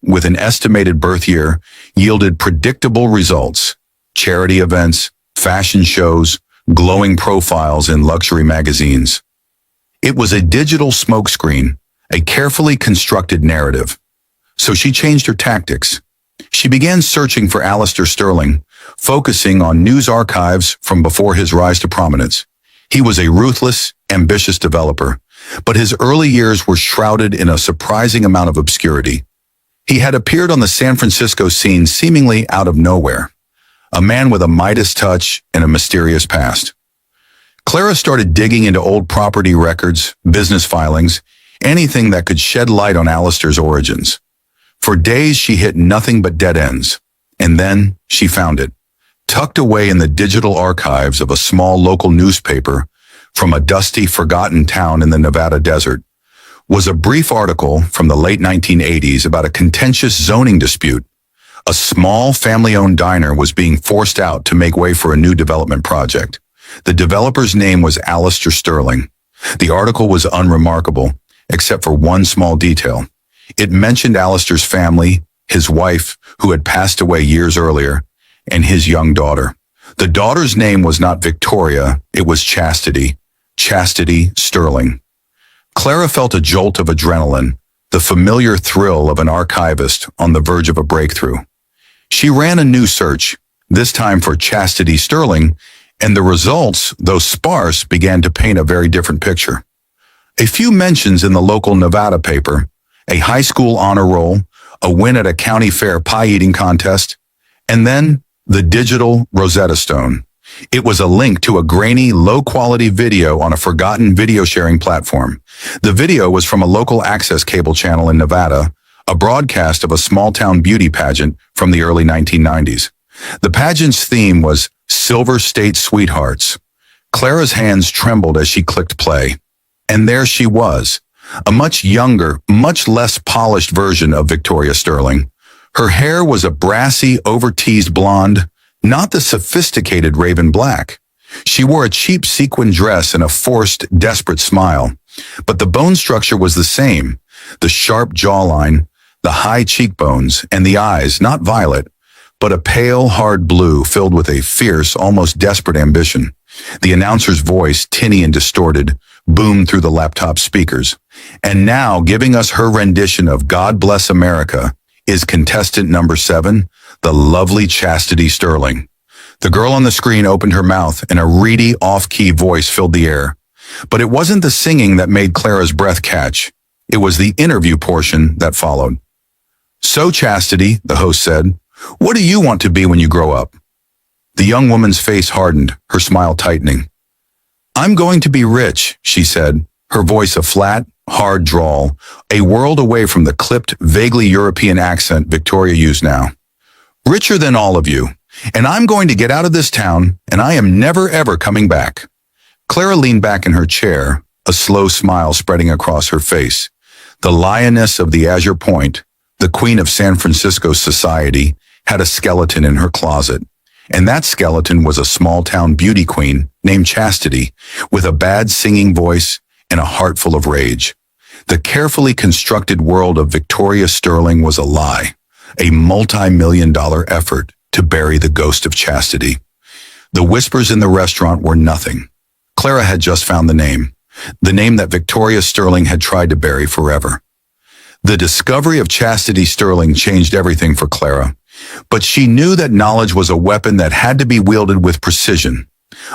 with an estimated birth year yielded predictable results: charity events, fashion shows, glowing profiles in luxury magazines. It was a digital smokescreen, a carefully constructed narrative. So she changed her tactics. She began searching for Alistair Sterling, focusing on news archives from before his rise to prominence. He was a ruthless, ambitious developer, but his early years were shrouded in a surprising amount of obscurity. He had appeared on the San Francisco scene seemingly out of nowhere, a man with a Midas touch and a mysterious past. Clara started digging into old property records, business filings, anything that could shed light on Alistair's origins. For days she hit nothing but dead ends, and then she found it. Tucked away in the digital archives of a small local newspaper from a dusty, forgotten town in the Nevada desert was a brief article from the late 1980s about a contentious zoning dispute. A small family-owned diner was being forced out to make way for a new development project. The developer's name was Alistair Sterling. The article was unremarkable, except for one small detail. It mentioned Alistair's family, his wife, who had passed away years earlier, and his young daughter. The daughter's name was not Victoria, it was Chastity. Chastity Sterling. Clara felt a jolt of adrenaline, the familiar thrill of an archivist on the verge of a breakthrough. She ran a new search, this time for Chastity Sterling, and the results, though sparse, began to paint a very different picture. A few mentions in the local Nevada paper, a high school honor roll, a win at a county fair pie-eating contest, and then the digital Rosetta Stone. It was a link to a grainy, low-quality video on a forgotten video-sharing platform. The video was from a local access cable channel in Nevada, a broadcast of a small-town beauty pageant from the early 1990s. The pageant's theme was Silver State Sweethearts. Clara's hands trembled as she clicked play. And there she was, a much younger, much less polished version of Victoria Sterling. Her hair was a brassy, over-teased blonde, not the sophisticated raven black. She wore a cheap sequin dress and a forced, desperate smile. But the bone structure was the same. The sharp jawline, the high cheekbones, and the eyes, not violet, but a pale, hard blue filled with a fierce, almost desperate ambition. The announcer's voice, tinny and distorted, boomed through the laptop speakers. And now, giving us her rendition of God Bless America, is contestant number 7, the lovely Chastity Sterling. The girl on the screen opened her mouth and a reedy, off-key voice filled the air. But it wasn't the singing that made Clara's breath catch. It was the interview portion that followed. "So, Chastity," the host said, "what do you want to be when you grow up?" The young woman's face hardened, her smile tightening. "I'm going to be rich," she said, her voice a flat, hard drawl, a world away from the clipped, vaguely European accent Victoria used now. "Richer than all of you. And I'm going to get out of this town, and I am never ever coming back." Clara leaned back in her chair, a slow smile spreading across her face. The lioness of the Azure Point, the queen of San Francisco society, had a skeleton in her closet. And that skeleton was a small-town beauty queen named Chastity, with a bad singing voice and a heart full of rage. The carefully constructed world of Victoria Sterling was a lie, a multi-million-dollar effort to bury the ghost of Chastity. The whispers in the restaurant were nothing. Clara had just found the name that Victoria Sterling had tried to bury forever. The discovery of Chastity Sterling changed everything for Clara, but she knew that knowledge was a weapon that had to be wielded with precision.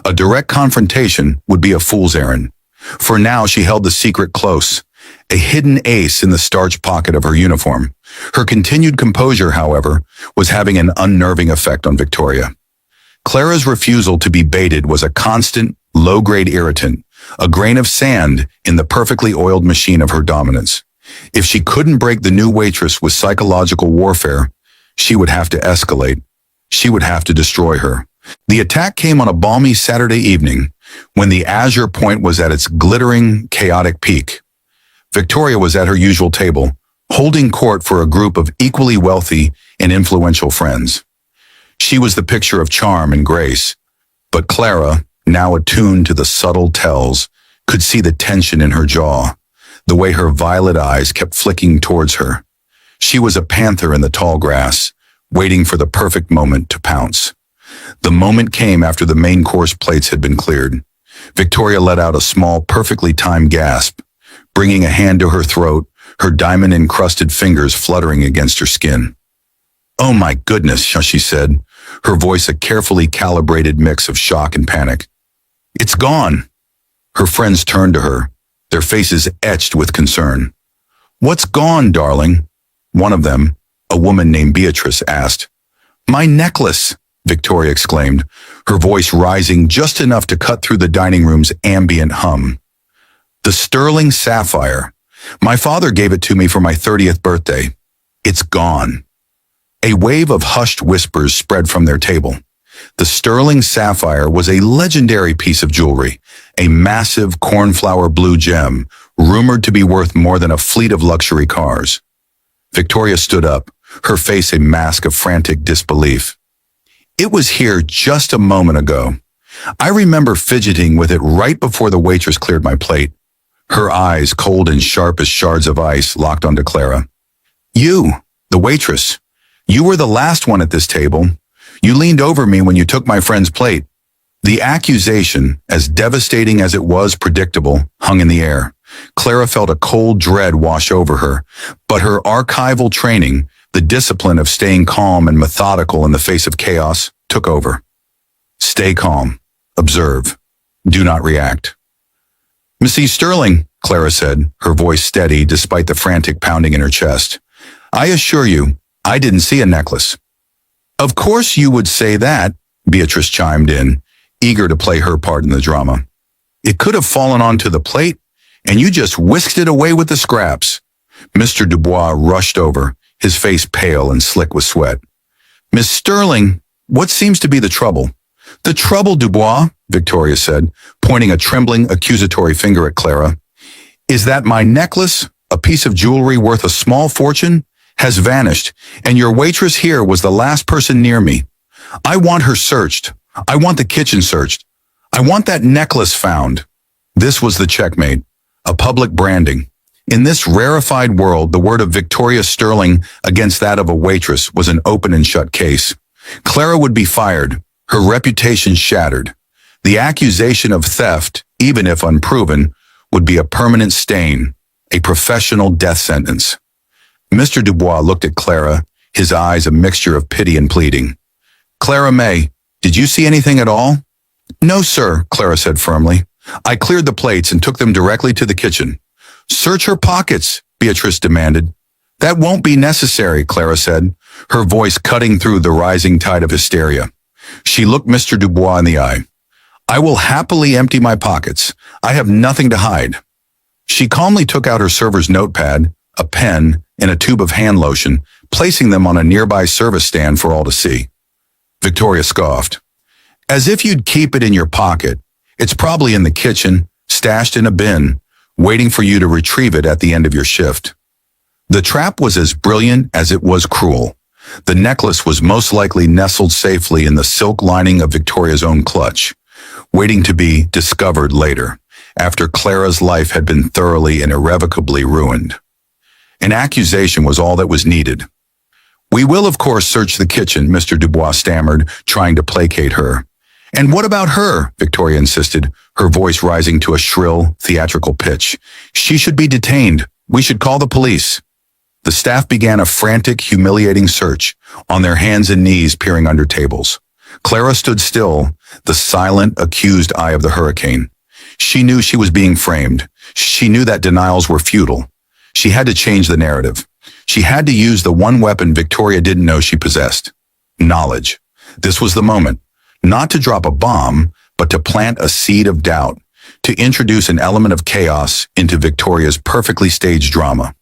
A direct confrontation would be a fool's errand. For now, she held the secret close, a hidden ace in the starched pocket of her uniform. Her continued composure, however, was having an unnerving effect on Victoria. Clara's refusal to be baited was a constant, low-grade irritant, a grain of sand in the perfectly oiled machine of her dominance. If she couldn't break the new waitress with psychological warfare, she would have to escalate. She would have to destroy her. The attack came on a balmy Saturday evening, when the Azure Point was at its glittering, chaotic peak. Victoria was at her usual table, holding court for a group of equally wealthy and influential friends. She was the picture of charm and grace, but Clara, now attuned to the subtle tells, could see the tension in her jaw, the way her violet eyes kept flicking towards her. She was a panther in the tall grass, waiting for the perfect moment to pounce. The moment came after the main course plates had been cleared. Victoria let out a small, perfectly timed gasp, bringing a hand to her throat, her diamond-encrusted fingers fluttering against her skin. "Oh my goodness," she said, her voice a carefully calibrated mix of shock and panic. "It's gone." Her friends turned to her, their faces etched with concern. "What's gone, darling?" One of them, a woman named Beatrice, asked. "My necklace," Victoria exclaimed, her voice rising just enough to cut through the dining room's ambient hum. "The sterling sapphire. My father gave it to me for my 30th birthday. It's gone." A wave of hushed whispers spread from their table. The sterling sapphire was a legendary piece of jewelry, a massive cornflower blue gem, rumored to be worth more than a fleet of luxury cars. Victoria stood up, her face a mask of frantic disbelief. "It was here just a moment ago. I remember fidgeting with it right before the waitress cleared my plate." Her eyes, cold and sharp as shards of ice, locked onto Clara. "You, the waitress. You were the last one at this table. You leaned over me when you took my friend's plate." The accusation, as devastating as it was predictable, hung in the air. Clara felt a cold dread wash over her, but her archival training, the discipline of staying calm and methodical in the face of chaos, took over. "Stay calm. Observe. Do not react." "Mrs. Sterling," Clara said, her voice steady despite the frantic pounding in her chest, "I assure you, I didn't see a necklace." "Of course you would say that," Beatrice chimed in, eager to play her part in the drama. "It could have fallen onto the plate, and you just whisked it away with the scraps." Mr. Dubois rushed over, his face pale and slick with sweat. "Miss Sterling, what seems to be the trouble?" "The trouble, Dubois," Victoria said, pointing a trembling, accusatory finger at Clara, "is that my necklace, a piece of jewelry worth a small fortune, has vanished, and your waitress here was the last person near me. I want her searched. I want the kitchen searched. I want that necklace found." This was the checkmate, a public branding. In this rarefied world, the word of Victoria Sterling against that of a waitress was an open and shut case. Clara would be fired, her reputation shattered. The accusation of theft, even if unproven, would be a permanent stain, a professional death sentence. Mr. Dubois looked at Clara, his eyes a mixture of pity and pleading. "Clara May, did you see anything at all?" "No, sir," Clara said firmly. "I cleared the plates and took them directly to the kitchen." "Search her pockets," Beatrice demanded. "That won't be necessary," Clara said, her voice cutting through the rising tide of hysteria. She looked Mr. Dubois in the eye. "I will happily empty my pockets. I have nothing to hide." She calmly took out her server's notepad, a pen, and a tube of hand lotion, placing them on a nearby service stand for all to see. Victoria scoffed. "As if you'd keep it in your pocket. It's probably in the kitchen, stashed in a bin, waiting for you to retrieve it at the end of your shift." The trap was as brilliant as it was cruel. The necklace was most likely nestled safely in the silk lining of Victoria's own clutch, waiting to be discovered later, after Clara's life had been thoroughly and irrevocably ruined. An accusation was all that was needed. "We will, of course, search the kitchen," Mr. Dubois stammered, trying to placate her. "And what about her?" Victoria insisted, her voice rising to a shrill, theatrical pitch. "She should be detained. We should call the police." The staff began a frantic, humiliating search, on their hands and knees peering under tables. Clara stood still, the silent, accused eye of the hurricane. She knew she was being framed. She knew that denials were futile. She had to change the narrative. She had to use the one weapon Victoria didn't know she possessed: knowledge. This was the moment, not to drop a bomb, but to plant a seed of doubt, to introduce an element of chaos into Victoria's perfectly staged drama.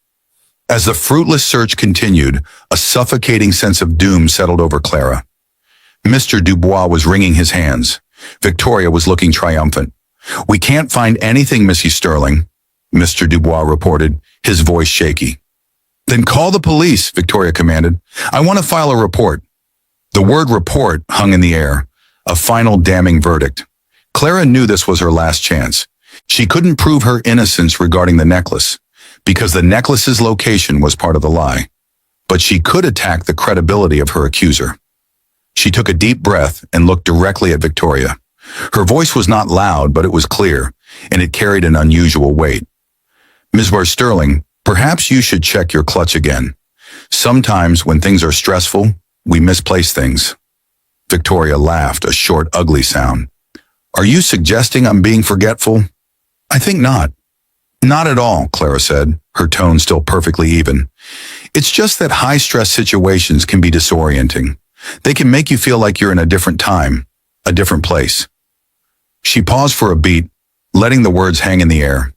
As the fruitless search continued, a suffocating sense of doom settled over Clara. Mr. Dubois was wringing his hands. Victoria was looking triumphant. "We can't find anything, Mrs. Sterling," Mr. Dubois reported, his voice shaky. "Then call the police," Victoria commanded. "I want to file a report." The word report hung in the air, a final damning verdict. Clara knew this was her last chance. She couldn't prove her innocence regarding the necklace, because the necklace's location was part of the lie. but she could attack the credibility of her accuser. She took a deep breath and looked directly at Victoria. Her voice was not loud, but it was clear, and it carried an unusual weight. Ms. Sterling, perhaps you should check your clutch again. Sometimes when things are stressful, we misplace things. Victoria laughed, a short, ugly sound. Are you suggesting I'm being forgetful? I think not. Not at all, Clara said, her tone still perfectly even. It's just that high-stress situations can be disorienting. They can make you feel like you're in a different time, a different place. She paused for a beat, letting the words hang in the air.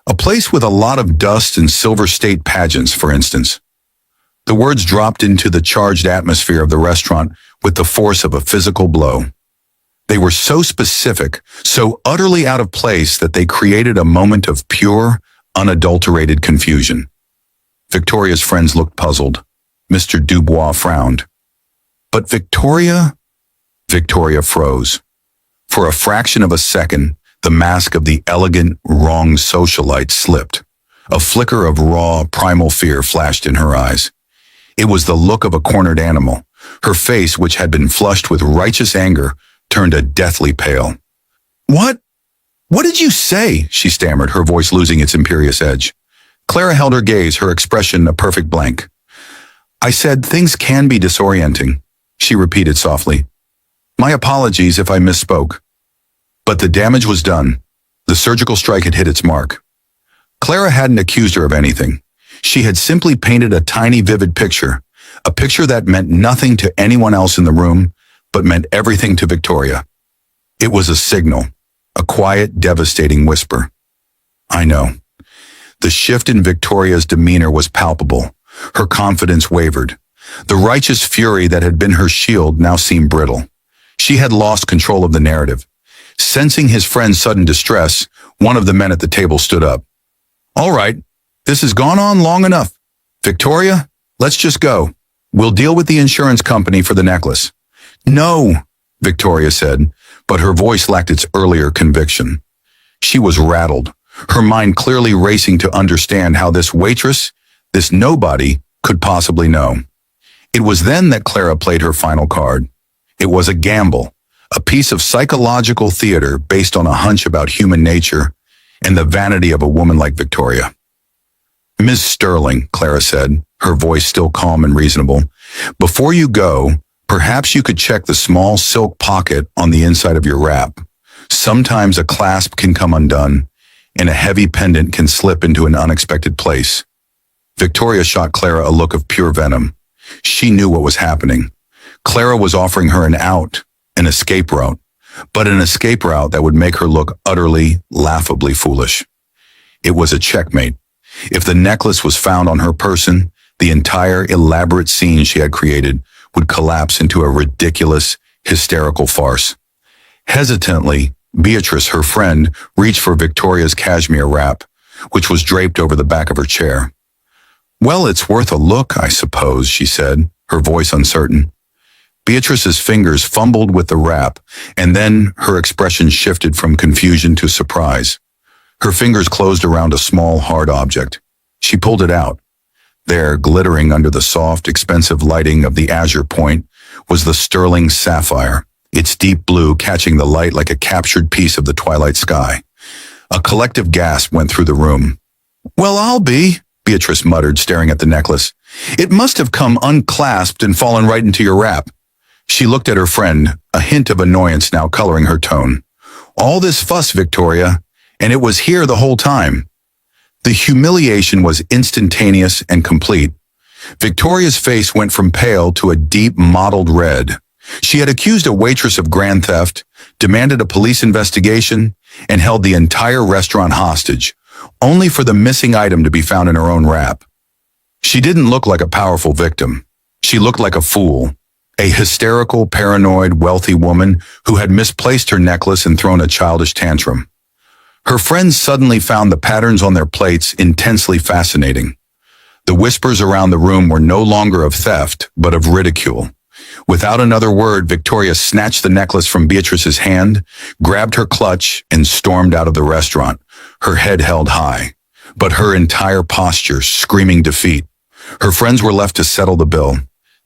A place with a lot of dust and silver state pageants, for instance. The words dropped into the charged atmosphere of the restaurant with the force of a physical blow. They were so specific, so utterly out of place that they created a moment of pure, unadulterated confusion. Victoria's friends looked puzzled. Mr. Dubois frowned. But Victoria froze. For a fraction of a second, the mask of the elegant, wrong socialite slipped. A flicker of raw, primal fear flashed in her eyes. It was the look of a cornered animal. Her face, which had been flushed with righteous anger, turned a deathly pale. What did you say? She stammered, her voice losing its imperious edge. Clara held her gaze, her expression a perfect blank. I said things can be disorienting, she repeated softly. My apologies if I misspoke. But the damage was done. The surgical strike had hit its mark. Clara hadn't accused her of anything. She had simply painted a tiny, vivid picture, a picture that meant nothing to anyone else in the room, but meant everything to Victoria. It was a signal, a quiet, devastating whisper. I know. The shift in Victoria's demeanor was palpable. Her confidence wavered. The righteous fury that had been her shield now seemed brittle. She had lost control of the narrative. Sensing his friend's sudden distress, one of the men at the table stood up. All right, this has gone on long enough. Victoria, let's just go. We'll deal with the insurance company for the necklace. No, Victoria said, but her voice lacked its earlier conviction. She was rattled, her mind clearly racing to understand how this waitress, this nobody, could possibly know. It was then that Clara played her final card. It was a gamble, a piece of psychological theater based on a hunch about human nature and the vanity of a woman like Victoria. Ms. Sterling, Clara said, her voice still calm and reasonable, before you go, perhaps you could check the small silk pocket on the inside of your wrap. Sometimes a clasp can come undone, and a heavy pendant can slip into an unexpected place. Victoria shot Clara a look of pure venom. She knew what was happening. Clara was offering her an out, an escape route, but an escape route that would make her look utterly, laughably foolish. It was a checkmate. If the necklace was found on her person, the entire elaborate scene she had created would collapse into a ridiculous, hysterical farce. Hesitantly, Beatrice, her friend, reached for Victoria's cashmere wrap, which was draped over the back of her chair. Well, it's worth a look, I suppose, she said, her voice uncertain. Beatrice's fingers fumbled with the wrap, and then her expression shifted from confusion to surprise. Her fingers closed around a small, hard object. She pulled it out. There, glittering under the soft, expensive lighting of the azure point, was the sterling sapphire, its deep blue catching the light like a captured piece of the twilight sky. A collective gasp went through the room. Well, I'll be, Beatrice muttered, staring at the necklace. It must have come unclasped and fallen right into your wrap. She looked at her friend, a hint of annoyance now coloring her tone. All this fuss, Victoria, and it was here the whole time. The humiliation was instantaneous and complete. Victoria's face went from pale to a deep mottled red. She had accused a waitress of grand theft, demanded a police investigation, and held the entire restaurant hostage, only for the missing item to be found in her own wrap. She didn't look like a powerful victim. She looked like a fool, a hysterical, paranoid, wealthy woman who had misplaced her necklace and thrown a childish tantrum. Her friends suddenly found the patterns on their plates intensely fascinating. The whispers around the room were no longer of theft, but of ridicule. Without another word, Victoria snatched the necklace from Beatrice's hand, grabbed her clutch, and stormed out of the restaurant, her head held high, but her entire posture screaming defeat. Her friends were left to settle the bill,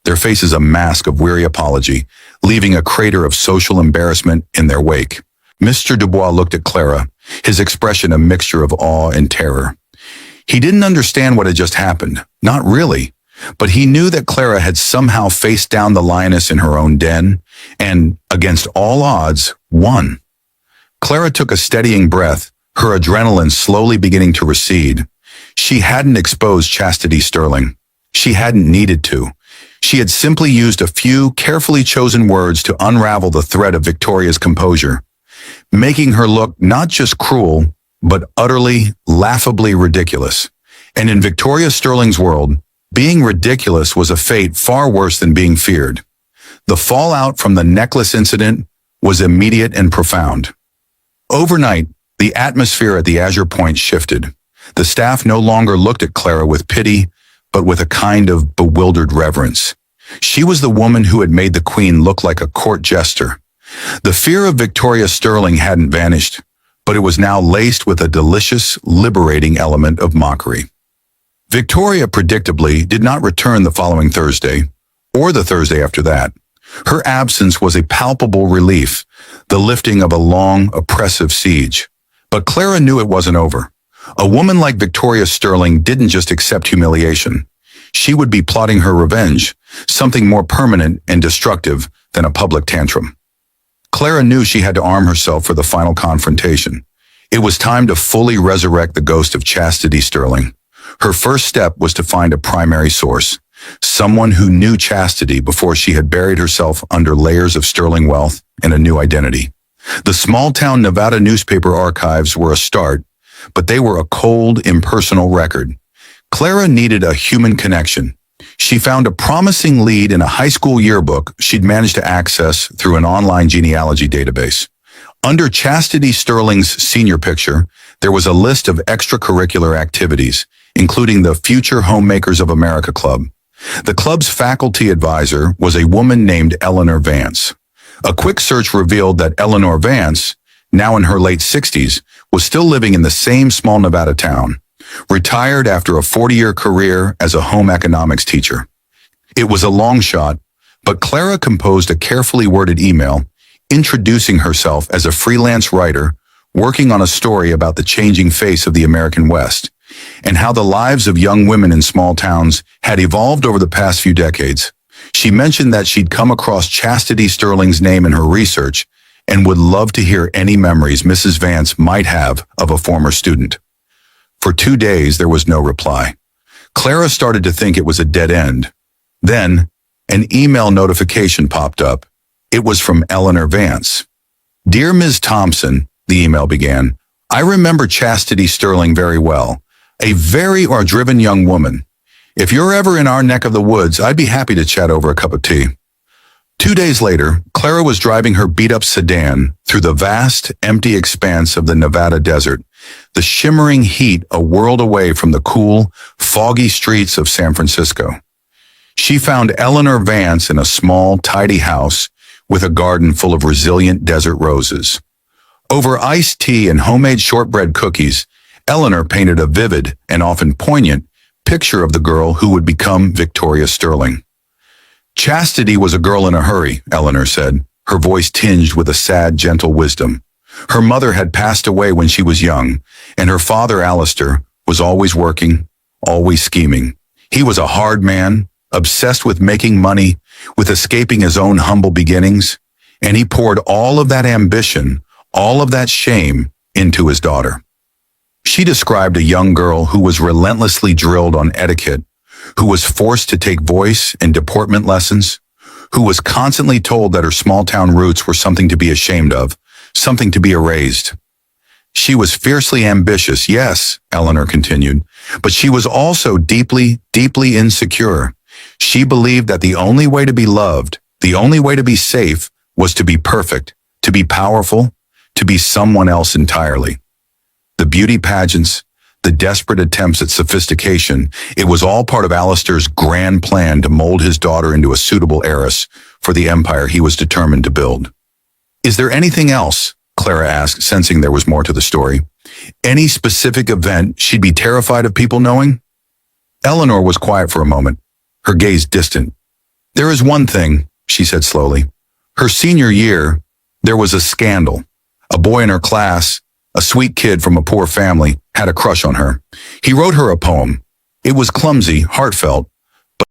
their faces a mask of weary apology, leaving a crater of social embarrassment in their wake. Mr. Dubois looked at Clara, his expression a mixture of awe and terror. He didn't understand what had just happened, not really, but he knew that Clara had somehow faced down the lioness in her own den, and, against all odds, won. Clara took a steadying breath, her adrenaline slowly beginning to recede. She hadn't exposed Chastity Sterling. She hadn't needed to. She had simply used a few carefully chosen words to unravel the thread of Victoria's composure, making her look not just cruel, but utterly, laughably ridiculous. And in Victoria Sterling's world, being ridiculous was a fate far worse than being feared. The fallout from the necklace incident was immediate and profound. Overnight, the atmosphere at the Azure Point shifted. The staff no longer looked at Clara with pity, but with a kind of bewildered reverence. She was the woman who had made the Queen look like a court jester. The fear of Victoria Sterling hadn't vanished, but it was now laced with a delicious, liberating element of mockery. Victoria, predictably, did not return the following Thursday, or the Thursday after that. Her absence was a palpable relief, the lifting of a long, oppressive siege. But Clara knew it wasn't over. A woman like Victoria Sterling didn't just accept humiliation. She would be plotting her revenge, something more permanent and destructive than a public tantrum. Clara knew she had to arm herself for the final confrontation. It was time to fully resurrect the ghost of Chastity Sterling. Her first step was to find a primary source, someone who knew Chastity before she had buried herself under layers of sterling wealth and a new identity. The small-town Nevada newspaper archives were a start, but they were a cold, impersonal record. Clara needed a human connection. She found a promising lead in a high school yearbook she'd managed to access through an online genealogy database. Under Chastity Sterling's senior picture, there was a list of extracurricular activities, including the Future Homemakers of America Club. The club's faculty advisor was a woman named Eleanor Vance. A quick search revealed that Eleanor Vance, now in her late 60s, was still living in the same small Nevada town, retired after a 40-year career as a home economics teacher. It was a long shot, but Clara composed a carefully worded email introducing herself as a freelance writer working on a story about the changing face of the American West and how the lives of young women in small towns had evolved over the past few decades. She mentioned that she'd come across Chastity Sterling's name in her research and would love to hear any memories Mrs. Vance might have of a former student. For 2 days, there was no reply. Clara started to think it was a dead end. Then, an email notification popped up. It was from Eleanor Vance. "Dear Ms. Thompson," the email began, "I remember Chastity Sterling very well. A very driven young woman. If you're ever in our neck of the woods, I'd be happy to chat over a cup of tea." 2 days later, Clara was driving her beat-up sedan through the vast, empty expanse of the Nevada desert, the shimmering heat a world away from the cool, foggy streets of San Francisco. She found Eleanor Vance in a small, tidy house with a garden full of resilient desert roses. Over iced tea and homemade shortbread cookies, Eleanor painted a vivid and often poignant picture of the girl who would become Victoria Sterling. "Chastity was a girl in a hurry," Eleanor said, her voice tinged with a sad, gentle wisdom. "Her mother had passed away when she was young, and her father, Alistair, was always working, always scheming. He was a hard man, obsessed with making money, with escaping his own humble beginnings, and he poured all of that ambition, all of that shame into his daughter." She described a young girl who was relentlessly drilled on etiquette, who was forced to take voice and deportment lessons, who was constantly told that her small-town roots were something to be ashamed of, something to be erased. She was fiercely ambitious, yes, Eleanor continued, but she was also deeply, deeply insecure. She believed that the only way to be loved, the only way to be safe, was to be perfect, to be powerful, to be someone else entirely. The beauty pageants, the desperate attempts at sophistication, it was all part of Alistair's grand plan to mold his daughter into a suitable heiress for the empire he was determined to build. "Is there anything else?" Clara asked, sensing there was more to the story. "Any specific event she'd be terrified of people knowing?" Eleanor was quiet for a moment, her gaze distant. There is one thing, she said slowly. Her senior year, there was a scandal. A boy in her class, a sweet kid from a poor family, had a crush on her. He wrote her a poem. It was clumsy, heartfelt,